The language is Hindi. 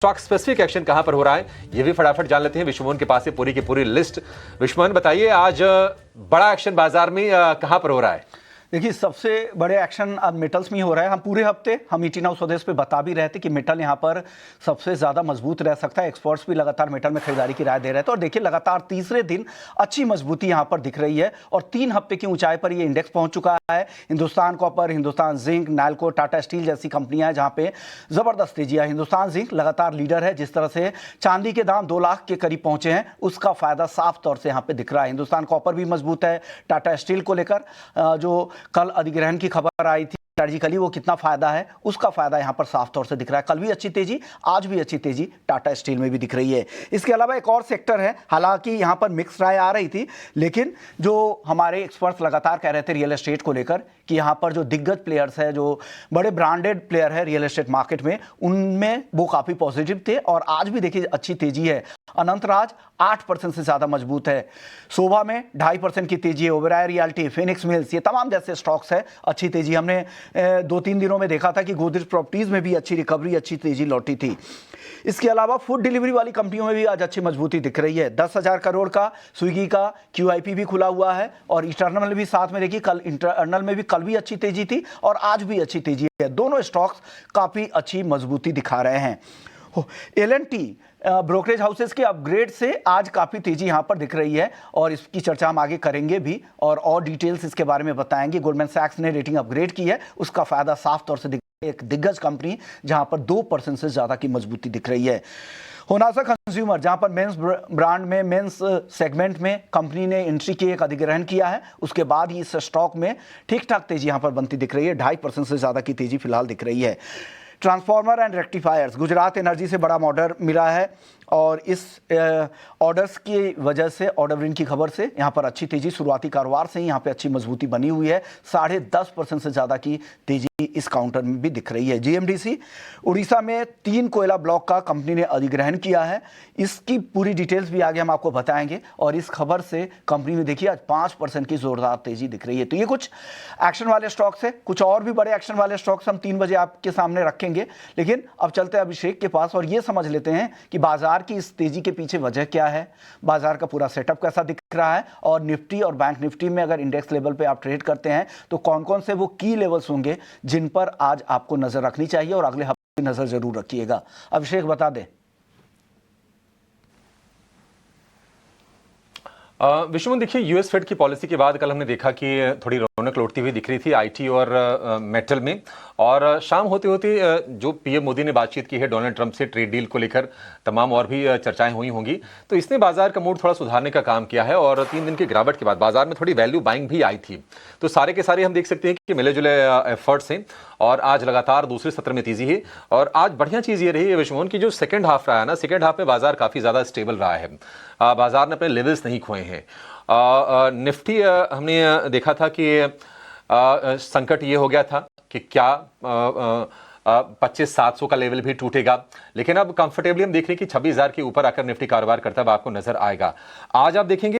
स्टॉक स्पेसिफिक एक्शन कहां पर हो रहा है ये भी फटाफट जान लेते हैं। विश्वमोहन के पास है पूरी की पूरी लिस्ट। विश्वमोहन बताइए, आज बड़ा एक्शन बाजार में कहां पर हो रहा है? देखिए, सबसे बड़े एक्शन अब मेटल्स में ही हो रहा है। हम पूरे हफ्ते हम ईटी नाउ स्वदेश पे बता भी रहे थे कि मेटल यहाँ पर सबसे ज़्यादा मजबूत रह सकता है। एक्सपर्ट्स भी लगातार मेटल में खरीदारी की राय दे रहे थे और देखिए लगातार तीसरे दिन अच्छी मजबूती यहाँ पर दिख रही है और 3 हफ्ते की ऊंचाई पर ये इंडेक्स पहुंच चुका है। Hindustan copper, Hindustan zinc, NALCO, Tata steel जैसी कंपनियां हैं जहाँ पे ज़बरदस्त तेजी है। हिंदुस्तान जिंक लगातार लीडर है। जिस तरह से चांदी के दाम 2 लाख के करीब पहुंचे हैं, उसका फायदा साफ तौर से यहाँ पे दिख रहा है। हिंदुस्तान कॉपर भी मजबूत है। टाटा स्टील को लेकर जो कल अधिग्रहण की खबर आई थी स्ट्रेटजिकली, वो कितना फायदा है, उसका फायदा यहां पर साफ तौर से दिख रहा है। कल भी अच्छी तेजी, आज भी अच्छी तेजी टाटा स्टील में भी दिख रही है। इसके अलावा एक और सेक्टर है, हालांकि यहां पर मिक्स राय आ रही थी, लेकिन जो हमारे एक्सपर्ट्स लगातार कह रहे थे रियल एस्टेट को लेकर कि यहां पर जो दिग्गज प्लेयर्स है, जो बड़े ब्रांडेड प्लेयर है रियल एस्टेट मार्केट में, उनमें वो काफी पॉजिटिव थे और आज भी देखिए अच्छी तेजी है। अनंतराज 8% से ज्यादा मजबूत है। शोभा में 2.5% की तेजी है। ओबेरॉय रियल्टी, फिनिक्स मिल्स, ये तमाम जैसे स्टॉक्स है अच्छी तेजी। हमने 2-3 दिनों में देखा था कि गोदरेज प्रॉपर्टीज में भी अच्छी रिकवरी, अच्छी तेजी लौटी थी। इसके अलावा फूड डिलीवरी वाली कंपनियों में भी आज अच्छी मजबूती दिख रही है। 10,000 करोड़ का स्विगी का QIP भी खुला हुआ है और इंटरनल में भी साथ में देखिए, कल इंटरनल में भी कल भी अच्छी तेजी थी और आज भी अच्छी तेजी है। दोनों स्टॉक्स काफी अच्छी मजबूती दिखा रहे हैं। L&T ब्रोकरेज हाउसेस के अपग्रेड से आज काफी तेजी यहां पर दिख रही है और इसकी चर्चा हम आगे करेंगे भी और डिटेल्स इसके बारे में बताएंगे। गोल्डमैन सैक्स ने रेटिंग अपग्रेड की है, उसका फायदा साफ तौर से दिख रहा है। एक दिग्गज कंपनी जहां पर 2% से ज्यादा की मजबूती दिख रही है। होनासा कंज्यूमर, जहां पर मेंस ब्रांड में, मेंस सेगमेंट में कंपनी ने एंट्री की, एक अधिग्रहण किया है, उसके बाद ही इस स्टॉक में ठीक ठाक तेजी यहां पर बनती दिख रही है। 2.5% से ज्यादा की तेजी फिलहाल दिख रही है। Transformer and rectifiers, Gujarat energy से बड़ा ऑर्डर मिला है और इस ऑर्डर्स की वजह से, ऑर्डर विन की खबर से यहाँ पर अच्छी तेजी, शुरुआती कारोबार से ही यहाँ पे अच्छी मजबूती बनी हुई है। 10.5% से ज़्यादा की तेजी इस काउंटर में भी दिख रही है। GMDC, उड़ीसा में 3 कोयला ब्लॉक का कंपनी ने अधिग्रहण किया है। इसकी पूरी डिटेल्स भी आगे हम आपको बताएंगे और इस खबर से कंपनी में देखिए आज 5% की जोरदार तेजी दिख रही है। तो ये कुछ एक्शन वाले स्टॉक्स है, कुछ और भी बड़े एक्शन वाले स्टॉक्स हम 3 बजे आपके सामने रखेंगे। लेकिन अब चलते हैं अभिषेक के पास और ये समझ लेते हैं कि बाजार की इस तेजी के पीछे वजह क्या है, बाजार का पूरा सेटअप कैसा दिख रहा है और निफ्टी और बैंक निफ्टी में अगर इंडेक्स लेवल पे आप ट्रेड करते हैं तो कौन कौन से वो की लेवल्स होंगे जिन पर आज आपको नजर रखनी चाहिए और अगले हफ्ते नजर जरूर रखिएगा। अभिषेक बता दे। विश्वमोहन, देखिए यूएस फेड की पॉलिसी के बाद कल हमने देखा कि थोड़ी रौनक लौटती हुई दिख रही थी आईटी और मेटल में, और शाम होते होते जो पीएम मोदी ने बातचीत की है डोनाल्ड ट्रंप से ट्रेड डील को लेकर, तमाम और भी चर्चाएं हुई होंगी, तो इसने बाजार का मूड थोड़ा सुधारने का काम किया है और 3 दिन की गिरावट के बाद बाजार में थोड़ी वैल्यू बाइंग भी आई थी। तो सारे के सारे हम देख सकते हैं कि मिले जुले एफर्ट्स हैं और आज लगातार दूसरे सत्र में तेजी है। और आज बढ़िया चीज ये रही है विश्वमोहन की जो सेकंड हाफ रहा है ना, सेकंड हाफ में बाजार काफी ज्यादा स्टेबल रहा है। बाजार ने अपने लेवल्स नहीं खोए हैं। निफ्टी हमने देखा था कि संकट ये हो गया था कि क्या 25,700 का लेवल भी टूटेगा, लेकिन अब कंफर्टेबली हम देख रहे हैं कि 26,000 के ऊपर आकर निफ्टी कारोबार करता हुआ आपको नजर आएगा। आज आप देखेंगे